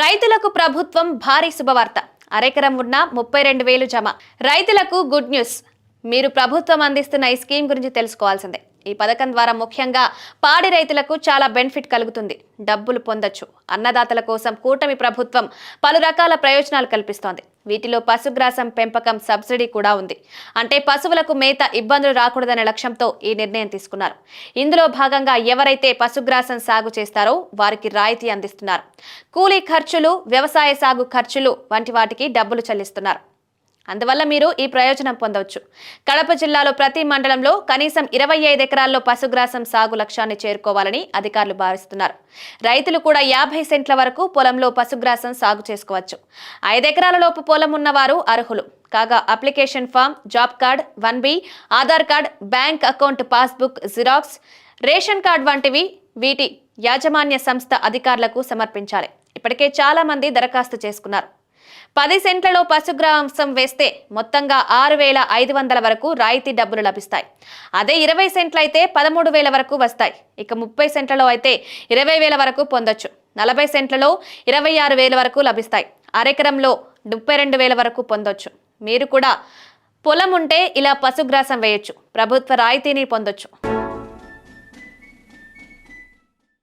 రైతులకు ప్రభుత్వం భారీ శుభవార్త. అరెకరం ఉన్న 32,000 జమ. రైతులకు గుడ్ న్యూస్. మీరు ప్రభుత్వం అందిస్తున్న ఈ స్కీమ్ గురించి తెలుసుకోవాల్సిందే. ఈ పథకం ద్వారా ముఖ్యంగా పాడి రైతులకు చాలా బెనిఫిట్ కలుగుతుంది. డబ్బులు పొందొచ్చు. అన్నదాతల కోసం కూటమి ప్రభుత్వం పలు రకాల ప్రయోజనాలు కల్పిస్తోంది. వీటిలో పశుగ్రాసం పెంపకం సబ్సిడీ కూడా ఉంది. అంటే పశువులకు మేత ఇబ్బందులు రాకూడదనే లక్ష్యంతో ఈ నిర్ణయం తీసుకున్నారు. ఇందులో భాగంగా ఎవరైతే పశుగ్రాసం సాగు చేస్తారో వారికి రాయితీ అందిస్తున్నారు. కూలీ ఖర్చులు, వ్యవసాయ సాగు ఖర్చులు వంటి వాటికి డబ్బులు చెల్లిస్తున్నారు. అందువల్ల మీరు ఈ ప్రయోజనం పొందవచ్చు. కడప జిల్లాలో ప్రతి మండలంలో కనీసం 25 ఎకరాల్లో పశుగ్రాసం సాగు లక్ష్యాన్ని చేరుకోవాలని అధికారులు భావిస్తున్నారు. రైతులు కూడా 50 సెంట్ల వరకు పొలంలో పశుగ్రాసం సాగు చేసుకోవచ్చు. 5 ఎకరాల లోపు పొలం ఉన్నవారు అర్హులు కాగా application form, job card, 1B, Aadhaar card, bank account passbook xerox, ration card వంటివి వీటి యాజమాన్య సంస్థ అధికారులకు సమర్పించాలి. ఇప్పటికే చాలా మంది దరఖాస్తు చేసుకున్నారు. 10 సెంట్లలో పశుగ్రాసం వేస్తే మొత్తంగా 6,500 వరకు రాయితీ డబ్బులు లభిస్తాయి. అదే 20 సెంట్లు అయితే 13,000 వరకు వస్తాయి. ఇక 30 సెంట్లలో అయితే 20,000 వరకు పొందొచ్చు. 40 సెంట్లలో 26,000 వరకు లభిస్తాయి. అరెకరంలో 32,000 వరకు పొందొచ్చు. మీరు కూడా పొలం ఉంటే ఇలా పశుగ్రాసం వేయొచ్చు. ప్రభుత్వ రాయితీని పొందొచ్చు.